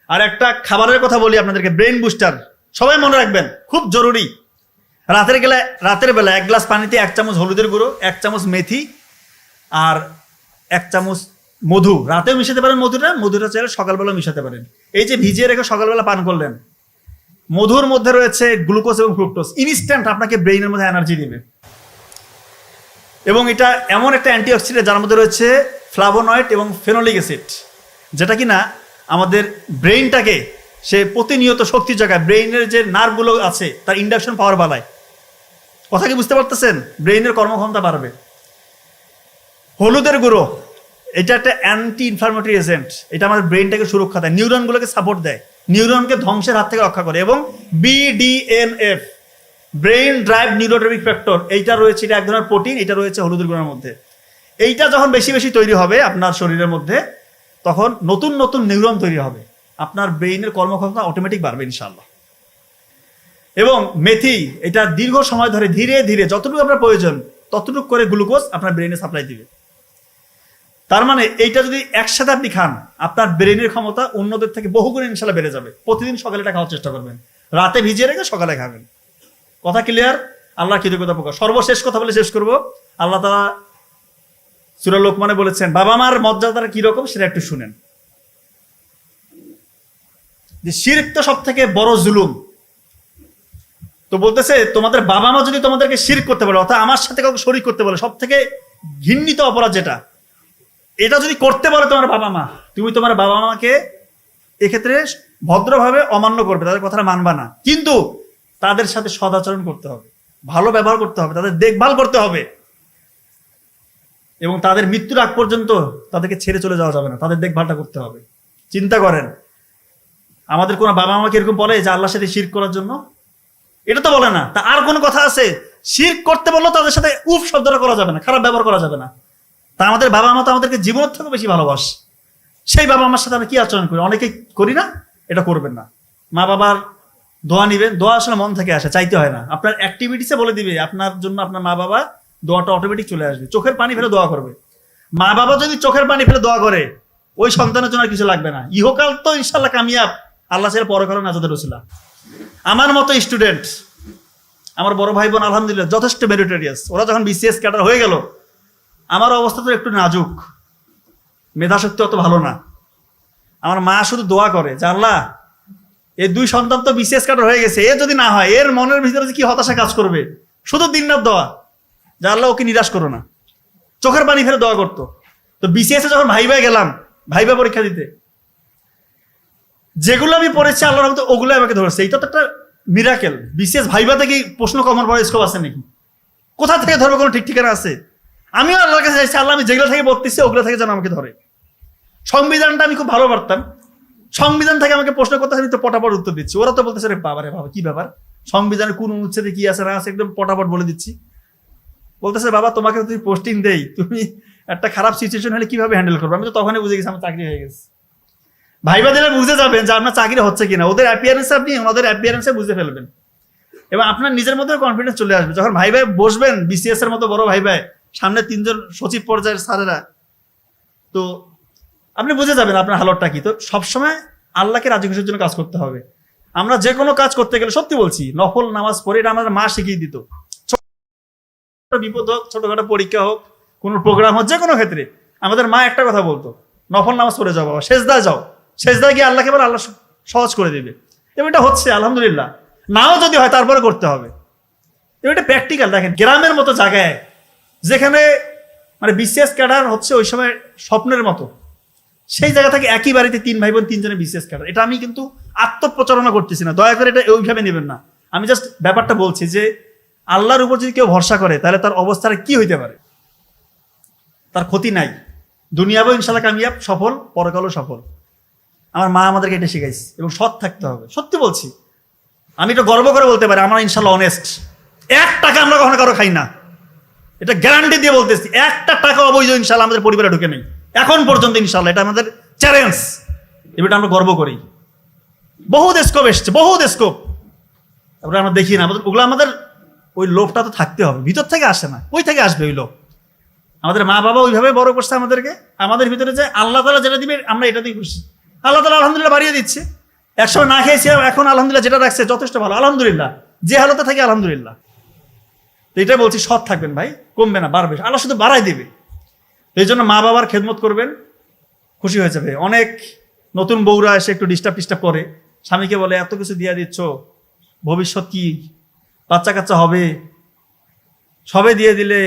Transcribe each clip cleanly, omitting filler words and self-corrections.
আর একটা খাবারের কথা বলি আপনাদেরকে, ব্রেন বুস্টার, সবাই মনে রাখবেন, খুব জরুরি। রাতের বেলা 1 গ্লাস পানিতে 1 চামচ হলুদের গুঁড়ো, 1 চামচ মেথি আর 1 চামচ মধু, রাতেও মিশাতে পারেন। মধুটা চাইলে সকালবেলা মিশাতে পারেন। এই যে ভিজিয়ে রেখে সকালবেলা পান করলেন, মধুর মধ্যে রয়েছে গ্লুকোজ এবং ফ্রুক্টোজ, ইনস্ট্যান্ট আপনাকে ব্রেইনের মধ্যে এনার্জি দিবে। এবং এটা এমন একটা অ্যান্টিঅক্সিডেন্ট যার মধ্যে রয়েছে ফ্লাভোনয়েড এবং ফেনোলিক অ্যাসিড, যেটা কিনা আমাদের ব্রেইনটাকে সে প্রতিনিয়ত শক্তির জায়গায়, ব্রেইনের যে নার্ভগুলো আছে তার ইন্ডাকশন পাওয়ার বাড়ায়। কথা কি বুঝতে পারতেছেন? ব্রেইনের কর্মক্ষমতা বাড়বে। হলুদের গুঁড়ো, এটা একটা অ্যান্টি ইনফ্লামেটরি এজেন্ট, এটা আমাদের ব্রেইনটাকে সুরক্ষা দেয়, নিউরনগুলোকে সাপোর্ট দেয়, নিউরনকে ধ্বংসের হাত থেকে রক্ষা করে। এবং BDNF, brain drive neurotrophic factor, এইটা রয়েছে, এটা এক ধরনের প্রোটিন, এটা রয়েছে হলুদের গুঁড়োর মধ্যে। এইটা যখন বেশি বেশি তৈরি হবে আপনার শরীরের মধ্যে, তখন নতুন নতুন নিউরন তৈরি হবে, আপনার ব্রেইনের কর্মক্ষমতা অটোমেটিক বাড়বে ইনশাআল্লাহ। এবং মেথি, এটা দীর্ঘ সময় ধরে ধীরে ধীরে যতটুকু আপনার প্রয়োজন ততটুকু করে গ্লুকোজ আপনার ব্রেইনে সাপ্লাই দিবে। তার মানে এইটা যদি একসাথে আপনি খান, আপনার ব্রেইনের ক্ষমতা অন্যদের থেকে বহুগুণ ইনশাআল্লাহ বেড়ে যাবে। প্রতিদিন সকালে এটা খাওয়ার চেষ্টা করবেন, রাতে ভিজিয়ে রেখে সকালে খাবেন। কথা ক্লিয়ার? আল্লাহ কৃতজ্ঞতা প্রকাশ। সর্বশেষ কথা বলে শেষ করব। আল্লাহ তাআলা সূরা লোকমানে বলেছেন, বাবা মার মর্যাদাটা কিরকম সেটা একটু শুনেন। যে শিরক তো সব থেকে বড় জুলুম। তো বলতেছে, তোমাদের বাবা মা যদি তোমাদেরকে শিরক করতে বলে, অর্থাৎ আমার সাথে কাউকে শরীক করতে বলে, সব থেকে ঘৃণিত অপরাধ যেটা, এটা যদি করতে বলে তোমার বাবা মা, তুমি তোমার বাবা মাকে এক্ষেত্রে ভদ্রভাবে অমান্য করবে, তাদের কথাটা মানবা না, কিন্তু তাদের সাথে সদাচরণ করতে হবে, ভালো ব্যবহার করতে হবে, তাদের দেখভাল করতে হবে, এবং তাদের মৃত্যুর আগ পর্যন্ত তাদেরকে ছেড়ে চলে যাওয়া যাবে না, তাদের দেখভালটা করতে হবে। চিন্তা করেন, আমাদের কোনো বাবা মাকে এরকম বলে যে আল্লাহর সাথে শিরক করার জন্য? এটা তো বলে না। তা আর কোনো কথা আছে? শিরক করতে বললেও তাদের সাথে উফ শব্দটা করা যাবে না, খারাপ ব্যবহার করা যাবে না। তা আমাদের বাবা মা তো আমাদেরকে জীবনের থেকে বেশি ভালোবাসে, সেই বাবা মার সাথে আমরা কি আচরণ করি? অনেকেই করি না। এটা করবেন না। মা বাবার দোয়া নিবেন, দোয়া আসলে মন থেকে আসে, চাইতে হয় না। আপনার অ্যাক্টিভিটিসে বলে দিবে আপনার জন্য আপনার মা বাবা, দোয়াটা অটোমেটিক চলে আসবে। চোখের পানি ফেলে দোয়া করবে। মা বাবা যদি চোখের পানি ফেলে দোয়া করে, ওই সন্তানের জন্য আর কিছু লাগবে না। ইহকাল তো ইনশাল্লাহ কামিয়াব, আল্লাহ ছেড়ে পরকাল নাজাতের রসিলা। আমার মতো স্টুডেন্ট, আমার বড় ভাই বোন আলহামদুলিল্লাহ যথেষ্ট মেরিটোরিয়াস, ওরা যখন BCS ক্যাডার হয়ে গেল, আমার অবস্থা তো একটু নাজুক, মেধাশক্তি অত ভালো না। আমার মা শুধু দোয়া করে যে আল্লাহ, এই 2 সন্তান তো BCS ক্যাডার হয়ে গেছে, এ যদি না হয়, এর মনের ভিতরে কি হতাশা কাজ করবে। শুধু দিনরাত দোয়া যে আল্লাহ ওকে নিরাশ করো না। চোখের পানি ফেলে দোয়া করতো। তো BCS এ যখন ভাইবা গেলাম, ভাইবা পরীক্ষা দিতে, যেগুলো আমি পড়েছি আল্লাহর রহমতে ওগুলো আমাকে ধরেছে। এইটা তো একটা মিরাকেল। BCS ভাইবা থেকে প্রশ্ন কমার পরে স্কোপ আছে নাকি? কোথা থেকে ধরবে? কোনো ঠিক ঠিকানা আছে? আমিও আল্লাহর কাছে চাইছি, আল্লাহ আমি যেগুলো থেকে পড়তেছি ওগুলো থেকে যেন আমাকে ধরে। সংবিধানটা আমি খুব ভালো পারতাম, সংবিধান থেকে আমাকে প্রশ্ন করতে আমি তো পটাপট উত্তর দিচ্ছি। ওরা তো বলতেছে রে বাবা রে বাবা, কি ব্যাপার, সংবিধানের কোন অনুচ্ছেদে কি আছে না আছে একদম পটাপট বলে দিচ্ছি। বলতেছে বাবা, তোমাকে যদি পোস্টিং দেই, তুমি একটা খারাপ সিচুয়েশন হলে কিভাবে হ্যান্ডেল করবে? আমি তো তখনই বুঝে গেছি আমার চাকরি হয়ে গেছে। ভাইবা দিলে বুঝে যাবেন যে আপনার চাকরি হচ্ছে কিনা। ওদের অ্যাপিয়ারেন্সে আপনি ওনাদের অ্যাপিয়ারেন্সে বুঝে ফেলবেন, এবং আপনার নিজের মধ্যে কনফিডেন্স চলে আসবে। যখন ভাইবায় বসবেন, BCS এর মতো বড় ভাইবায়, সামনে 3 জন সচিব পর্যায়ের স্যারেরা, তো আপনি বুঝে যাবেন আপনার হালতটা কি। তো সবসময় আল্লাহকে রাজি খুশির জন্য কাজ করতে হবে। আমরা যে কোনো কাজ করতে গেলে, সত্যি বলছি, নফল নামাজ পড়ে, এটা আমাদের মা শিখিয়ে দিত। বিপদ হোক, ছোটখাটো পরীক্ষা হোক, কোনো প্রোগ্রাম হোক, যে কোনো ক্ষেত্রে আমাদের মা একটা কথা বলতো, নফল নামাজ পড়ে যাও বাবা, সেজদায় যাও, সেজদায় গিয়ে আল্লাহকে বলে, আল্লাহ সহজ করে দেবে। এবং এটা হচ্ছে আলহামদুলিল্লাহ। নাও যদি হয় তারপরে করতে হবে। এবং এটা প্র্যাকটিক্যাল। দেখেন, গ্রামের মতো জায়গায় যেখানে মানে BCS ক্যাডার হচ্ছে ওই সময় স্বপ্নের মতো, সেই জায়গা থেকে একই বাড়িতে 3 ভাই বোন 3 জনের BCS ক্যাডার। এটা আমি কিন্তু আত্মপ্রচারণা করতেছি না, দয়া করে এটা ওইভাবে নেবেন না। আমি জাস্ট ব্যাপারটা বলছি যে আল্লাহর উপর যদি কেউ ভরসা করে, তাহলে তার অবস্থাটা কি হইতে পারে। তার ক্ষতি নাই, দুনিয়াও ইনশাল্লাহ কামিয়াব, সফল, পরকালও সফল। আমার মা আমাদেরকে এটা শিখাইছে। এবং সৎ থাকতে হবে। সত্যি বলছি, আমি এটা গর্ব করে বলতে পারি, আমরা ইনশাল্লাহ অনেস্ট। 1 টাকা আমরা কখনো কারো খাই না, এটা গ্যারান্টি দিয়ে বলতেছি। 1টা টাকা অবৈধ ইনশাল্লাহ আমাদের পরিবারে ঢুকে নেই এখন পর্যন্ত ইনশাল্লাহ। এটা আমাদের চ্যালেঞ্জ, এটা আমরা গর্ব করি। বহু স্কোপ এসছে, বহু স্কোপ, তারপরে আমরা দেখি না। ওগুলো আমাদের ওই লোভটা তো থাকতে হবে, ভিতর থেকে আসে না, ওই থেকে আসবে ওই লোভ। আমাদের মা বাবা ওইভাবে বড় করছে আমাদেরকে, আমাদের ভিতরে যে আল্লাহ তাআলা যেটা দিবে আমরা এটা দিয়ে খুশি। আল্লাহ তাআলা আলহামদুলিল্লাহ বাড়িয়ে দিচ্ছে। একসময় না খেয়েছিলাম, এখন আলহামদুলিল্লাহ যেটা রাখছে যথেষ্ট ভালো, আলহামদুলিল্লাহ। যে হালতে থাকি আলহামদুলিল্লাহ। তো এটাই বলছি, সৎ থাকবেন ভাই, কমবে না, বাড়বে, আল্লাহ শুধু বাড়াই দেবে। এই জন্য মা বাবার খেদমত করবেন, খুশি হয়ে যাবে। অনেক নতুন বউরা এসে একটু ডিস্টার্ব করে, স্বামীকে বলে এত কিছু দিয়ে দিচ্ছ, ভবিষ্যৎ কি, বাচ্চা কাচ্চা হবে, সবে দিয়ে দিলে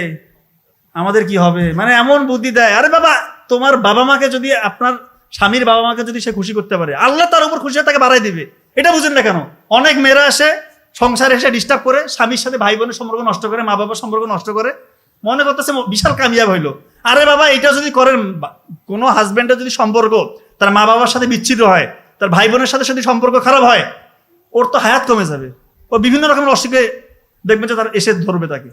আমাদের কি হবে, মানে এমন বুদ্ধি দেয়। আরে বাবা, তোমার বাবা মাকে যদি, আপনার স্বামীর বাবা মাকে যদি সে খুশি করতে পারে, আল্লাহ তার উপর খুশি হয়ে তাকে বাড়াই দিবে। এটা বুঝেন না কেন? অনেক মেয়েরা এসে সংসারে এসে ডিস্টার্ব করে, স্বামীর সাথে ভাই বোনের সম্পর্ক নষ্ট করে, মা বাবার সম্পর্ক নষ্ট করে, মনে করতেছে বিশাল কামিয়াব হইলো। আরে বাবা, এটা যদি করেন, কোনো হাজবেন্ডের যদি সম্পর্ক তার মা বাবার সাথে বিচ্ছিন্ন হয়, তার ভাই বোনের সাথে যদি সম্পর্ক খারাপ হয়, ওর তো হায়াত কমে যাবে। ও বিভিন্ন রকমের অসুখে দেখবেন যে তার এসে ধরবে তাকে।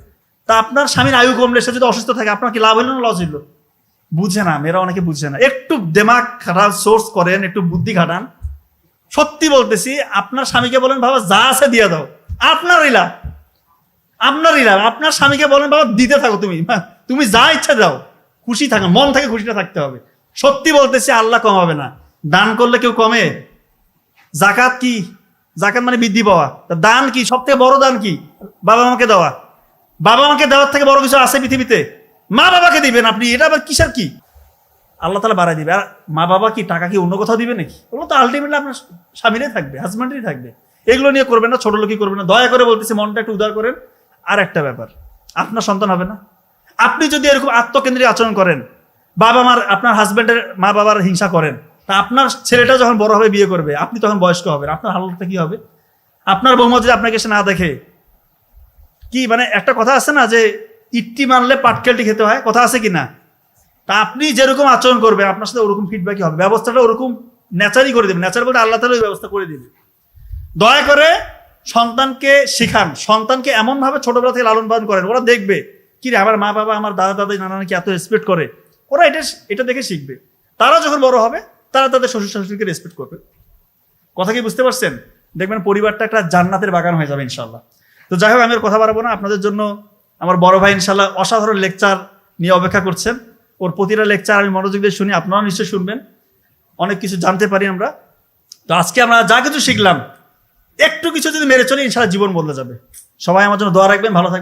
তা আপনার স্বামীর আয়ু কমলে সে যদি অসুস্থ থাকে, আপনার কি লাভ হইল না লস হইল? বুঝে না, মেয়েরা অনেকে বুঝে না। একটু দেমাগ খাটান, সোর্স করেন, একটু বুদ্ধি খাটান। সত্যি বলতেছি, আপনার স্বামীকে বলেন বাবা যা আছে দিয়ে দাও, আপনারই লাভ। আপনার স্বামীকে বলেন বাবা দিতে থাকো, তুমি যা ইচ্ছা দাও, খুশি থাকো, মন থেকে খুশিটা থাকতে হবে। সত্যি বলতেছি, আল্লাহ কমাবে না। দান করলে কেউ কমে? জাকাত কি? জাকাত মানে বৃদ্ধি পাওয়া। তা দান কি? সব থেকে বড় দান কি? বাবা মাকে দেওয়া। বাবা মাকে দেওয়ার থেকে বড় কিছু আছে পৃথিবীতে? মা বাবাকে দিবেন আপনি, এটা আবার কিসের কি? আল্লাহ তাআলা বাড়াই দিবে। আর মা বাবা কি টাকা কি অন্য কোথাও দিবে নাকি? ওগুলো তো আলটিমেটলি আপনার স্বামীরাই থাকবে, হাজব্যান্ডেরই থাকবে। এগুলো নিয়ে করবেন না, ছোট লোকই করবেন না। দয়া করে বলতেছি, মনটা একটু উদার করেন। আর একটা ব্যাপার, আপনার সন্তান হবে না, আপনি যদি এরকম আত্মকেন্দ্রিক আচরণ করেন, বাবা মার, আপনার হাজব্যান্ডের মা বাবার হিংসা করেন, তা আপনার ছেলেটা যখন বড় হবে, বিয়ে করবে, আপনি তখন বয়স্ক হবেন, আপনার হালতটা কি হবে? আপনার বৌমা যদি আপনাকে এসে না দেখে, কি মানে একটা কথা আছে না যে ইট্টি মানলে পাটকেলটি খেতে হয়, কথা আছে কি না? তা আপনি যেরকম আচরণ করবেন, আপনার সাথে ওরকম ফিডব্যাকই হবে। ব্যবস্থাটা ওরকম ন্যাচারই করে দেবেন। ন্যাচার বলতে আল্লাহ তাআলা ওই ব্যবস্থা করে দিবে। দয়া করে সন্তানকে শিখান, সন্তানকে এমনভাবে ছোটবেলা থেকে লালন পালন করেন, ওরা দেখবে কি রে, আমার মা বাবা, আমার দাদা দাদি, নানা নাকি এত রেসপেক্ট করে, ওরা এটা দেখে শিখবে। তারা যখন বড় হবে, তারা তাদের শ্বশুর শাশুড়িকে রেসপেক্ট করবে। কথা কি বুঝতে পারছেন? দেখবেন পরিবারটা একটা জান্নাতের বাগান হয়ে যাবে ইনশাল্লাহ। তো যাই হোক, আমি আর কথা বাড়াবো না। আপনাদের জন্য আমার বড় ভাই ইনশাল্লাহ অসাধারণ লেকচার নিয়ে অপেক্ষা করছেন। ওর প্রতিটা লেকচার আমি মনোযোগ দিয়ে শুনি, আপনারাও নিশ্চয়ই শুনবেন, অনেক কিছু জানতে পারি আমরা। তো আজকে আমরা যা কিছু শিখলাম, একটু কিছু যদি মেরে চলি, ইনশাল্লাহ জীবন বদলে যাবে। সবাই আমার জন্য দোয়া রাখবেন, ভালো থাকবেন।